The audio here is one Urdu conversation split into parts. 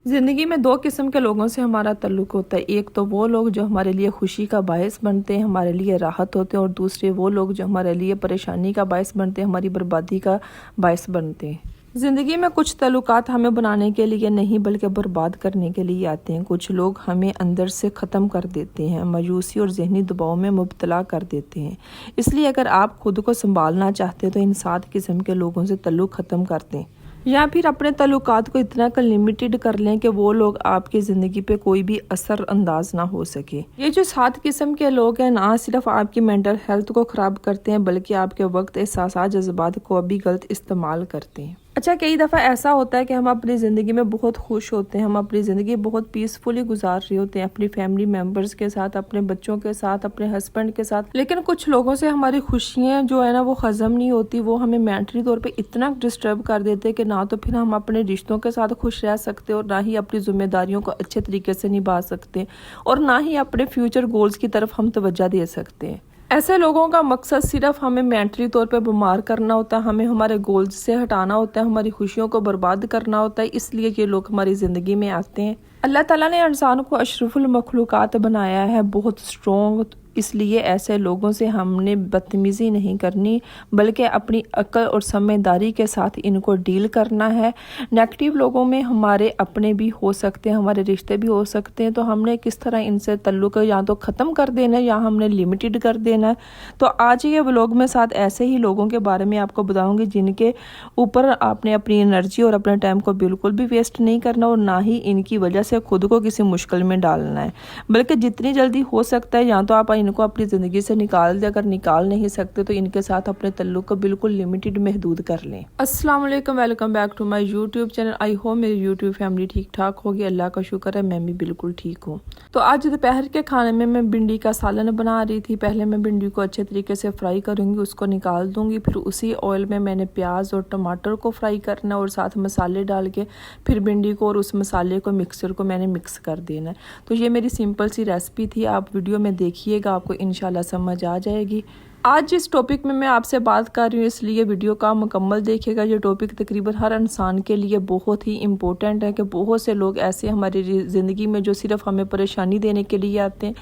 زندگی میں دو قسم کے لوگوں سے ہمارا تعلق ہوتا ہے۔ ایک تو وہ لوگ جو ہمارے لیے خوشی کا باعث بنتے ہیں، ہمارے لیے راحت ہوتے ہیں، اور دوسرے وہ لوگ جو ہمارے لیے پریشانی کا باعث بنتے ہیں، ہماری بربادی کا باعث بنتے ہیں۔ زندگی میں کچھ تعلقات ہمیں بنانے کے لیے نہیں بلکہ برباد کرنے کے لیے آتے ہیں۔ کچھ لوگ ہمیں اندر سے ختم کر دیتے ہیں، مایوسی اور ذہنی دباؤ میں مبتلا کر دیتے ہیں۔ اس لیے اگر آپ خود کو سنبھالنا چاہتے ہیں تو ان 7 قسم کے لوگوں سے تعلق ختم کر دیں، یا پھر اپنے تعلقات کو اتنا لمیٹڈ کر لیں کہ وہ لوگ آپ کی زندگی پہ کوئی بھی اثر انداز نہ ہو سکے۔ یہ جو 7 قسم کے لوگ ہیں نہ صرف آپ کی مینٹل ہیلتھ کو خراب کرتے ہیں بلکہ آپ کے وقت، احساسات، جذبات کو بھی غلط استعمال کرتے ہیں۔ اچھا، کئی دفعہ ایسا ہوتا ہے کہ ہم اپنی زندگی میں بہت خوش ہوتے ہیں، ہم اپنی زندگی بہت پیسفلی گزار رہے ہوتے ہیں اپنی فیملی ممبرز کے ساتھ، اپنے بچوں کے ساتھ، اپنے ہسبینڈ کے ساتھ، لیکن کچھ لوگوں سے ہماری خوشیاں جو ہے نا وہ ہضم نہیں ہوتی، وہ ہمیں مینٹلی طور پہ اتنا ڈسٹرب کر دیتے کہ نہ تو پھر ہم اپنے رشتوں کے ساتھ خوش رہ سکتے اور نہ ہی اپنی ذمہ داریوں کو اچھے طریقے سے نبھا سکتے اور نہ ہی اپنے فیوچر گولز کی طرف ہم توجہ دے سکتے ہیں۔ ایسے لوگوں کا مقصد صرف ہمیں مینٹلی طور پہ بیمار کرنا ہوتا ہے، ہمیں ہمارے گولز سے ہٹانا ہوتا ہے، ہماری خوشیوں کو برباد کرنا ہوتا ہے۔ اس لیے یہ لوگ ہماری زندگی میں آتے ہیں۔ اللہ تعالیٰ نے انسان کو اشرف المخلوقات بنایا ہے، بہت اسٹرانگ، اس لیے ایسے لوگوں سے ہم نے بدتمیزی نہیں کرنی بلکہ اپنی عقل اور سمجھداری کے ساتھ ان کو ڈیل کرنا ہے۔ نیگیٹو لوگوں میں ہمارے اپنے بھی ہو سکتے ہیں، ہمارے رشتے بھی ہو سکتے ہیں، تو ہم نے کس طرح ان سے تعلق یا تو ختم کر دینا ہے یا ہم نے لمیٹڈ کر دینا ہے۔ تو آج یہ ولاگ میں 7 ایسے ہی لوگوں کے بارے میں آپ کو بتاؤں گی جن کے اوپر آپ نے اپنی انرجی اور اپنے ٹائم کو بالکل بھی ویسٹ نہیں کرنا اور نہ ہی ان کی وجہ سے خود کو کسی مشکل میں ڈالنا ہے، بلکہ جتنی جلدی ہو سکتا ہے یا تو آپ ان کو اپنی زندگی سے نکال دیں، اگر نکال نہیں سکتے تو ان کے ساتھ اپنے تعلق کو بالکل لمیٹڈ محدود کر لیں۔ السلام علیکم، welcome back to my YouTube channel. I hope میری یوٹیوب فیملی ٹھیک ٹھاک ہوگی، اللہ کا شکر ہے میں بھی بالکل ٹھیک ہوں۔ تو آج دوپہر کے کھانے میں بھنڈی کا سالن بنا رہی تھی۔ پہلے میں بھنڈی کو اچھے طریقے سے فرائی کروں گی، اس کو نکال دوں گی، پھر اسی آئل میں نے پیاز اور ٹماٹر کو فرائی کرنا اور ساتھ مسالے ڈال کے پھر بھنڈی کو اور اس مسالے کو مکسچر کو میں نے مکس کر دینا ہے۔ تو یہ میری سمپل سی ریسپی تھی، آپ ویڈیو میں دیکھیے گا، آپ کو انشاءاللہ سمجھ آ جائے گی۔ آج جس ٹاپک میں آپ سے بات کر رہی ہوں اس لیے ویڈیو کا مکمل دیکھے گا۔ یہ ٹاپک تقریباً ہر انسان کے لیے بہت ہی امپورٹنٹ ہے کہ بہت سے لوگ ایسے ہماری زندگی میں جو صرف ہمیں پریشانی دینے کے لیے آتے ہیں۔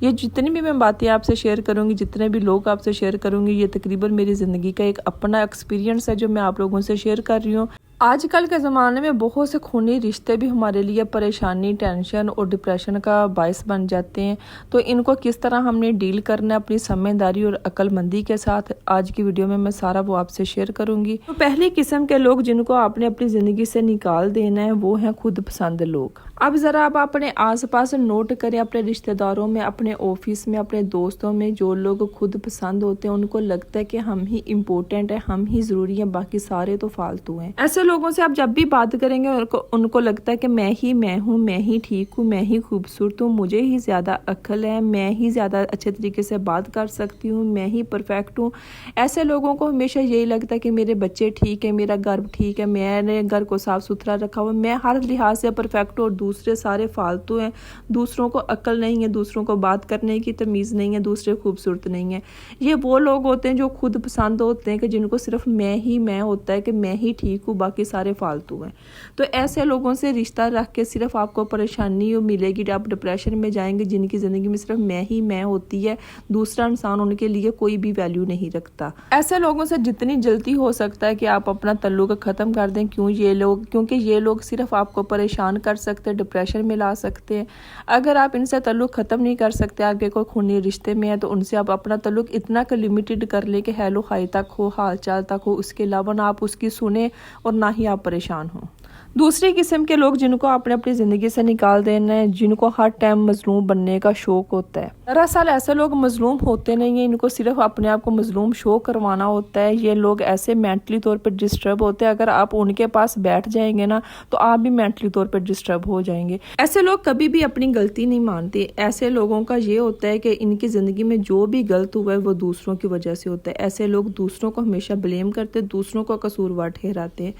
یہ جتنی بھی میں باتیں آپ سے شیئر کروں گی، جتنے بھی لوگ آپ سے شیئر کروں گی، یہ تقریباً میری زندگی کا ایک اپنا ایکسپیرینس ہے جو میں آپ لوگوں سے شیئر کر رہی ہوں۔ آج کل کے زمانے میں بہت سے خونی رشتے بھی ہمارے لیے پریشانی، ٹینشن اور ڈپریشن کا باعث بن جاتے ہیں، تو ان کو کس طرح ہم نے ڈیل کرنا ہے اپنی سمجھداری اور عقل مندی کے ساتھ، آج کی ویڈیو میں سارا وہ آپ سے شیئر کروں گی۔ تو پہلی قسم کے لوگ جن کو آپ نے اپنی زندگی سے نکال دینا ہے وہ ہیں خود پسند لوگ۔ اب ذرا آپ اپنے آس پاس نوٹ کریں، اپنے رشتہ داروں میں، اپنے آفس میں، اپنے دوستوں میں جو لوگ خود پسند ہوتے ہیں ان کو لگتا ہے کہ ہم ہی امپورٹنٹ ہیں، ہم ہی ضروری ہیں، باقی سارے تو فالتو ہیں۔ ایسے لوگوں سے آپ جب بھی بات کریں گے ان کو لگتا ہے کہ میں ہوں، میں ہی ٹھیک ہوں، میں ہی خوبصورت ہوں، مجھے ہی زیادہ عقل ہے، میں ہی زیادہ اچھے طریقے سے بات کر سکتی ہوں، میں ہی پرفیکٹ ہوں۔ ایسے لوگوں کو ہمیشہ یہی لگتا ہے کہ میرے بچے ٹھیک ہیں، میرا گھر ٹھیک ہے، میں نے گھر کو صاف ستھرا رکھا ہوا، میں ہر لحاظ سے پرفیکٹ ہوں اور دوسرے سارے فالتو ہیں، دوسروں کو عقل نہیں ہے، دوسروں کو بات کرنے کی تمیز نہیں ہے، دوسرے خوبصورت نہیں ہیں۔ یہ وہ لوگ ہوتے ہیں جو خود پسند ہوتے ہیں کہ جن کو صرف میں ہوتا ہے کہ میں ہی ٹھیک ہوں، باقی سارے فالتو ہیں۔ تو ایسے لوگوں سے رشتہ رکھ کے صرف آپ کو پریشانی ملے گی، آپ ڈپریشن میں جائیں گے، جن کی زندگی میں صرف میں ہوتی ہے، دوسرا انسان ان کے لیے کوئی بھی ویلیو نہیں رکھتا۔ ایسے لوگوں سے جتنی جلدی ہو سکتا ہے کہ آپ اپنا تعلق ختم کر دیں، کیونکہ یہ لوگ صرف آپ کو پریشان کر سکتے، ڈپریشن میں لا سکتے ہیں۔ اگر آپ ان سے تعلق ختم نہیں کر سکتے، آپ کے کوئی خونی رشتے میں ہے، تو ان سے آپ اپنا تعلق اتنا لمیٹڈ کر لیں کہ ہیلو ہائی تک ہو، حال چال تک ہو، اس کے علاوہ نہ آپ اس کی سنیں اور نہ ہی آپ پریشان ہوں۔ دوسری قسم کے لوگ جن کو آپ نے اپنی زندگی سے نکال دینا ہے، جن کو ہر ٹائم مظلوم بننے کا شوق ہوتا ہے۔ دراصل ایسے لوگ مظلوم ہوتے نہیں ہیں، ان کو صرف اپنے آپ کو مظلوم شو کروانا ہوتا ہے۔ یہ لوگ ایسے مینٹلی طور پر ڈسٹرب ہوتے ہیں، اگر آپ ان کے پاس بیٹھ جائیں گے نا تو آپ بھی مینٹلی طور پر ڈسٹرب ہو جائیں گے۔ ایسے لوگ کبھی بھی اپنی غلطی نہیں مانتے۔ ایسے لوگوں کا یہ ہوتا ہے کہ ان کی زندگی میں جو بھی غلط ہوا ہے وہ دوسروں کی وجہ سے ہوتا ہے۔ ایسے لوگ دوسروں کو ہمیشہ بلیم کرتے، دوسروں کو قصوروار ٹھہراتے ہیں۔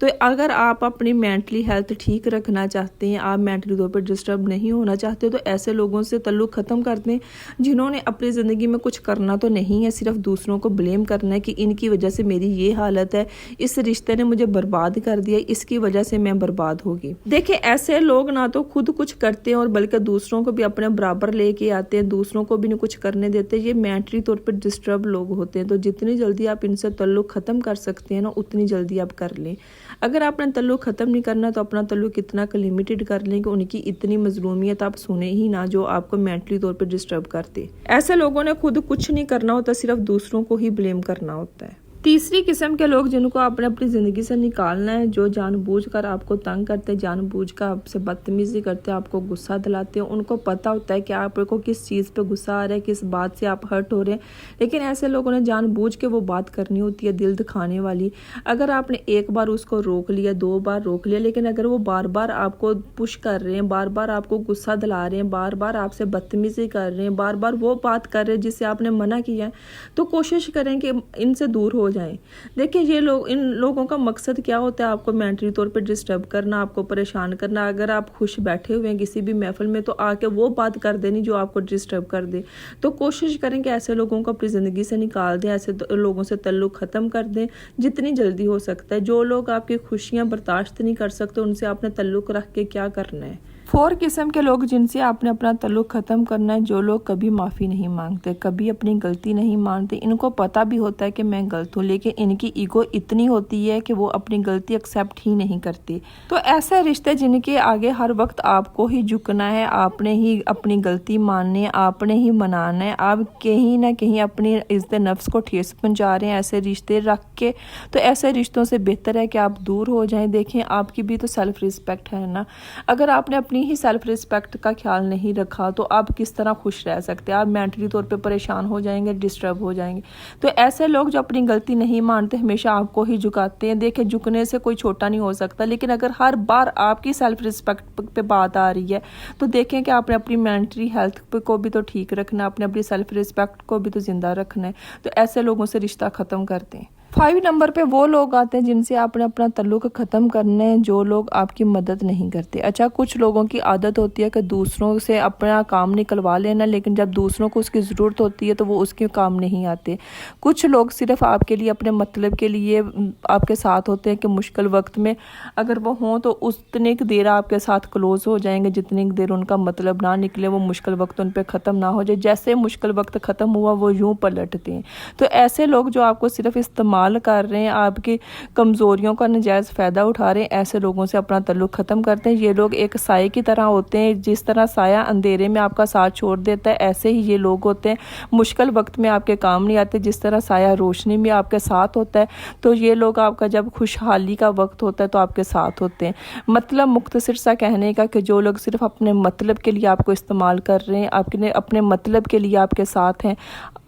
تو اگر آپ اپنی مینٹلی ہیلتھ ٹھیک رکھنا چاہتے ہیں, آپ مینٹلی طور پر ڈسٹرب نہیں ہونا چاہتے, تو ایسے لوگوں سے تعلق ختم کر دیں جنہوں نے اپنی زندگی میں کچھ کرنا تو نہیں ہے, صرف دوسروں کو بلیم کرنا ہے کہ ان کی وجہ سے میری یہ حالت ہے, اس رشتے نے مجھے برباد کر دیا, اس کی وجہ سے میں برباد ہوگی. دیکھیں ایسے لوگ نہ تو خود کچھ کرتے ہیں اور بلکہ دوسروں کو بھی اپنے برابر لے کے آتے ہیں, دوسروں کو بھی نہیں کچھ کرنے دیتے. یہ مینٹلی طور پر ڈسٹرب لوگ ہوتے ہیں. تو جتنی جلدی آپ ان سے تعلق ختم کر سکتے ہیں نا, اتنی جلدی آپ کر لیں. اگر آپ نے تعلق ختم نہیں کرنا تو اپنا تعلق اتنا لمیٹڈ کر لیں کہ ان کی اتنی مظلومیت آپ سنیں ہی نہ جو آپ کو مینٹلی طور پر ڈسٹرب کرتے. ایسے لوگوں نے خود کچھ نہیں کرنا ہوتا, صرف دوسروں کو ہی بلیم کرنا ہوتا ہے. تیسری قسم کے لوگ جن کو آپ نے اپنی زندگی سے نکالنا ہے, جو جان بوجھ کر آپ کو تنگ کرتے, جان بوجھ کر آپ سے بدتمیزی کرتے, آپ کو غصہ دلاتے ہیں. ان کو پتہ ہوتا ہے کہ آپ کو کس چیز پہ غصہ آ رہا ہے, کس بات سے آپ ہرٹ ہو رہے ہیں, لیکن ایسے لوگوں نے جان بوجھ کے وہ بات کرنی ہوتی ہے دل دکھانے والی. اگر آپ نے ایک بار اس کو روک لیا, 2 بار روک لیا, لیکن اگر وہ بار بار آپ کو پش کر رہے ہیں, بار بار آپ کو غصہ دلا رہے ہیں, بار بار آپ سے بدتمیزی کر رہے ہیں, بار بار وہ بات کر رہے ہیں جس سے آپ نے منع کیا ہے, تو کوشش کریں کہ ان سے دور ہو جائیں. دیکھیں یہ لوگ, ان لوگوں کا مقصد کیا ہوتا ہے, آپ کو مینٹلی طور پر ڈسٹرب کرنا, آپ کو پریشان کرنا. اگر آپ خوش بیٹھے ہوئے ہیں کسی بھی محفل میں تو آ کے وہ بات کر دینی جو آپ کو ڈسٹرب کر دے. تو کوشش کریں کہ ایسے لوگوں کو اپنی زندگی سے نکال دیں, ایسے لوگوں سے تعلق ختم کر دیں جتنی جلدی ہو سکتا ہے. جو لوگ آپ کی خوشیاں برداشت نہیں کر سکتے, ان سے آپ نے تعلق رکھ کے کیا کرنا ہے. 4 قسم کے لوگ جن سے آپ نے اپنا تعلق ختم کرنا ہے, جو لوگ کبھی معافی نہیں مانگتے, کبھی اپنی غلطی نہیں مانتے. ان کو پتہ بھی ہوتا ہے کہ میں غلط ہوں, لیکن ان کی ایگو اتنی ہوتی ہے کہ وہ اپنی غلطی ایکسیپٹ ہی نہیں کرتی. تو ایسے رشتے جن کے آگے ہر وقت آپ کو ہی جھکنا ہے, آپ نے ہی اپنی غلطی ماننی ہے, آپ نے ہی منانا ہے, آپ کہیں نہ کہیں اپنی عزت نفس کو ٹھیس پہنچا رہے ہیں ایسے رشتے رکھ کے, تو ایسے رشتوں سے بہتر ہے کہ آپ دور ہو جائیں. دیکھیں آپ کی بھی تو سیلف رسپیکٹ ہے نا, اگر آپ نے اپنی ہی سیلف رسپیکٹ کا خیال نہیں رکھا تو آپ کس طرح خوش رہ سکتے ہیں. آپ مینٹلی طور پہ پریشان ہو جائیں گے, ڈسٹرب ہو جائیں گے. تو ایسے لوگ جو اپنی غلطی نہیں مانتے, ہمیشہ آپ کو ہی جھکاتے ہیں. دیکھیں جھکنے سے کوئی چھوٹا نہیں ہو سکتا, لیکن اگر ہر بار آپ کی سیلف رسپیکٹ پہ بات آ رہی ہے تو دیکھیں کہ آپ نے اپنی مینٹلی ہیلتھ کو بھی تو ٹھیک رکھنا ہے, آپ نے اپنی سیلف رسپیکٹ کو بھی تو زندہ رکھنا ہے. تو ایسے لوگوں سے رشتہ ختم کرتے ہیں. 5 نمبر پہ وہ لوگ آتے ہیں جن سے آپ نے اپنا تعلق ختم کرنا ہے, جو لوگ آپ کی مدد نہیں کرتے. اچھا کچھ لوگوں کی عادت ہوتی ہے کہ دوسروں سے اپنا کام نکلوا لینا, لیکن جب دوسروں کو اس کی ضرورت ہوتی ہے تو وہ اس کے کام نہیں آتے. کچھ لوگ صرف آپ کے لیے, اپنے مطلب کے لیے آپ کے ساتھ ہوتے ہیں کہ مشکل وقت میں اگر وہ ہوں تو اتنی دیر آپ کے ساتھ کلوز ہو جائیں گے جتنی دیر ان کا مطلب نہ نکلے, وہ مشکل وقت ان پہ ختم نہ ہو جائے. جیسے مشکل وقت ختم ہوا وہ یوں پلٹتے ہیں. تو ایسے لوگ جو آپ کو صرف استعمال کر رہے ہیں, آپ کی کمزوریوں کا نجائز فائدہ اٹھا رہے ہیں, ایسے لوگوں سے اپنا تعلق ختم کرتے ہیں. یہ لوگ ایک سائے کی طرح ہوتے ہیں, جس طرح سایہ اندھیرے میں آپ کا ساتھ چھوڑ دیتا ہے, ایسے ہی یہ لوگ ہوتے ہیں. مشکل وقت میں آپ کے کام نہیں آتے, جس طرح سایہ روشنی میں آپ کے ساتھ ہوتا ہے, تو یہ لوگ آپ کا جب خوشحالی کا وقت ہوتا ہے تو آپ کے ساتھ ہوتے ہیں. مطلب مختصر سا کہنے کا کہ جو لوگ صرف اپنے مطلب کے لیے آپ کو استعمال کر رہے ہیں, آپ کے اپنے مطلب کے لیے آپ کے ساتھ ہیں,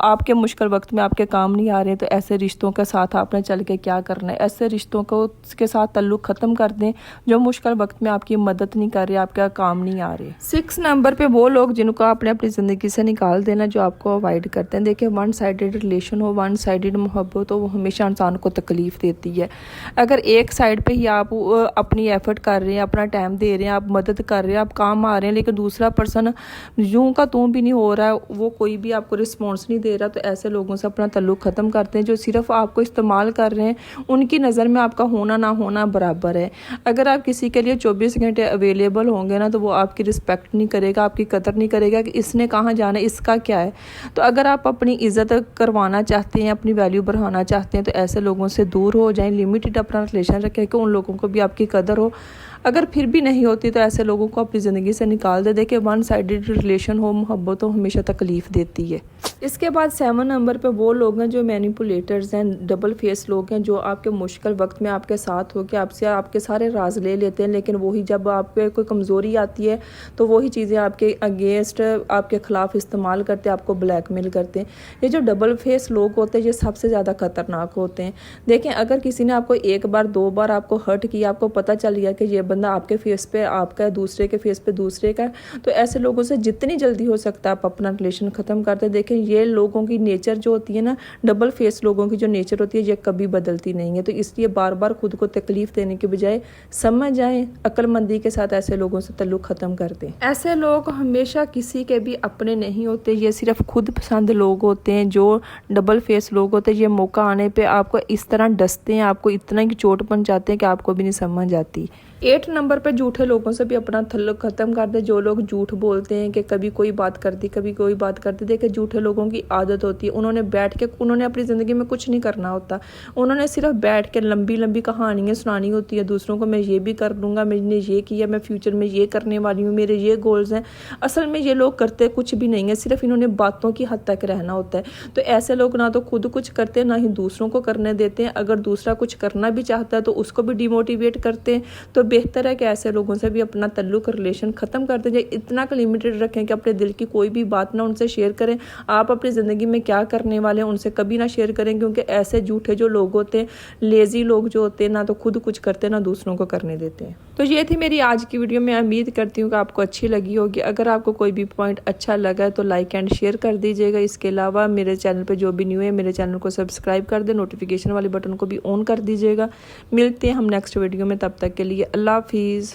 آپ کے مشکل وقت میں آپ کے کام نہیں آ رہے ہیں, تو ایسے رشتوں کے ساتھ آپ نے چل کے کیا کرنا ہے. ایسے رشتوں کو کے ساتھ تعلق ختم کر دیں جو مشکل وقت میں آپ کی مدد نہیں کر رہے, آپ کا کام نہیں آ رہے. 6 نمبر پہ وہ لوگ جن کو آپ نے اپنی زندگی سے نکال دینا, جو آپ کو اوائڈ کرتے ہیں. دیکھیں 1 سائیڈڈ ریلیشن ہو, 1 سائیڈڈ محبت ہو, وہ ہمیشہ انسان کو تکلیف دیتی ہے. اگر ایک سائیڈ پہ ہی آپ اپنی ایفرٹ کر رہے ہیں, اپنا ٹائم دے رہے ہیں, آپ مدد کر رہے ہیں, آپ کام آ رہے ہیں, لیکن دوسرا پرسن یوں کا توں بھی نہیں ہو رہا ہے, وہ کوئی بھی آپ کو رسپانس نہیں دے رہا, تو ایسے لوگوں سے اپنا تعلق ختم کرتے ہیں. جو صرف آپ کو استعمال کر رہے ہیں, ان کی نظر میں آپ کا ہونا نہ ہونا برابر ہے. اگر آپ کسی کے لیے 24 گھنٹے اویلیبل ہوں گے نا, تو وہ آپ کی رسپیکٹ نہیں کرے گا, آپ کی قدر نہیں کرے گا کہ اس نے کہاں جانا ہے, اس کا کیا ہے. تو اگر آپ اپنی عزت کروانا چاہتے ہیں, اپنی ویلیو بڑھانا چاہتے ہیں, تو ایسے لوگوں سے دور ہو جائیں. لمیٹڈ اپنا ریلیشن رکھیں کہ ان لوگوں کو بھی آپ کی قدر ہو. اگر پھر بھی نہیں ہوتی تو ایسے لوگوں کو اپنی زندگی سے نکال دے. دیکھیں 1 سائیڈڈ ریلیشن ہو, محبت ہو, ہمیشہ تکلیف دیتی ہے. اس کے بعد 7 نمبر پہ وہ لوگ ہیں جو مینیپولیٹرز ہیں, ڈبل فیس لوگ ہیں, جو آپ کے مشکل وقت میں آپ کے ساتھ ہو کے آپ سے آپ کے سارے راز لے لیتے ہیں, لیکن وہی جب آپ پہ کوئی کمزوری آتی ہے تو وہی چیزیں آپ کے اگینسٹ, آپ کے خلاف استعمال کرتے ہیں, آپ کو بلیک میل کرتے ہیں. یہ جو ڈبل فیس لوگ ہوتے ہیں یہ سب سے زیادہ خطرناک ہوتے ہیں. دیکھیں اگر کسی نے آپ کو 1 بار 2 بار آپ کو ہرٹ کیا, آپ کو پتہ چل گیا کہ یہ بندہ آپ کے فیس پہ آپ کا ہے، دوسرے کے فیس پہ دوسرے کا ہے. تو ایسے لوگوں سے جتنی جلدی ہو سکتا ہے آپ اپنا ریلیشن ختم کرتے. دیکھیں یہ لوگوں کی نیچر جو ہوتی ہے نا، ڈبل فیس لوگوں کی جو نیچر ہوتی ہے یہ کبھی بدلتی نہیں ہے. تو اس لیے بار بار خود کو تکلیف دینے کے بجائے سمجھ جائیں، عقل مندی کے ساتھ ایسے لوگوں سے تعلق ختم کر دیں. ایسے لوگ ہمیشہ کسی کے بھی اپنے نہیں ہوتے، یہ صرف خود پسند لوگ ہوتے ہیں. جو ڈبل فیس لوگ ہوتے ہیں یہ موقع آنے پہ آپ کو اس طرح ڈستے ہیں، آپ کو اتنا ہی چوٹ پہنچاتے ہیں کہ آپ کو بھی نہیں سمجھ آتی. 8 نمبر پہ جھوٹے لوگوں سے بھی اپنا تعلق ختم کر دیں. جو لوگ جھوٹ بولتے ہیں کہ کبھی کوئی بات کرتی کبھی کوئی بات کرتی. دیکھیں جھوٹے لوگوں کی عادت ہوتی ہے، انہوں نے اپنی زندگی میں کچھ نہیں کرنا ہوتا. انہوں نے صرف بیٹھ کے لمبی لمبی کہانیاں سنانی ہوتی ہے دوسروں کو. میں یہ بھی کر لوں گا، میں نے یہ کیا، میں فیوچر میں یہ کرنے والی ہوں، میرے یہ گولز ہیں. اصل میں یہ لوگ کرتے کچھ بھی نہیں ہے، صرف انہوں نے باتوں کی حد تک رہنا ہوتا ہے. تو ایسے لوگ نہ تو خود کچھ کرتے نہ ہی دوسروں کو کرنے دیتے ہیں. اگر دوسرا کچھ کرنا بھی چاہتا ہے تو اس کو بھی ڈی موٹیویٹ کرتے ہیں. تو بہتر ہے کہ ایسے لوگوں سے بھی اپنا تعلق ریلیشن ختم کر دیں. اتنا کہ لمیٹڈ رکھیں کہ اپنے دل کی کوئی بھی بات نہ ان سے شیئر کریں. آپ اپنی زندگی میں کیا کرنے والے ہیں ان سے کبھی نہ شیئر کریں، کیونکہ ایسے جھوٹے جو لوگ ہوتے ہیں، لیزی لوگ جو ہوتے ہیں، نہ تو خود کچھ کرتے نہ دوسروں کو کرنے دیتے ہیں. تو یہ تھی میری آج کی ویڈیو. میں امید کرتی ہوں کہ آپ کو اچھی لگی ہوگی. اگر آپ کو کوئی بھی پوائنٹ اچھا لگا ہے تو لائک اینڈ شیئر کر دیجیے گا. اس کے علاوہ میرے چینل پہ جو بھی نیو ہے میرے چینل کو سبسکرائب کر دیں، نوٹیفیکیشن والے بٹن کو بھی آن کر دیجیے گا. ملتے ہیں ہم نیکسٹ ویڈیو میں، تب تک کے لیے اللہ حافظ.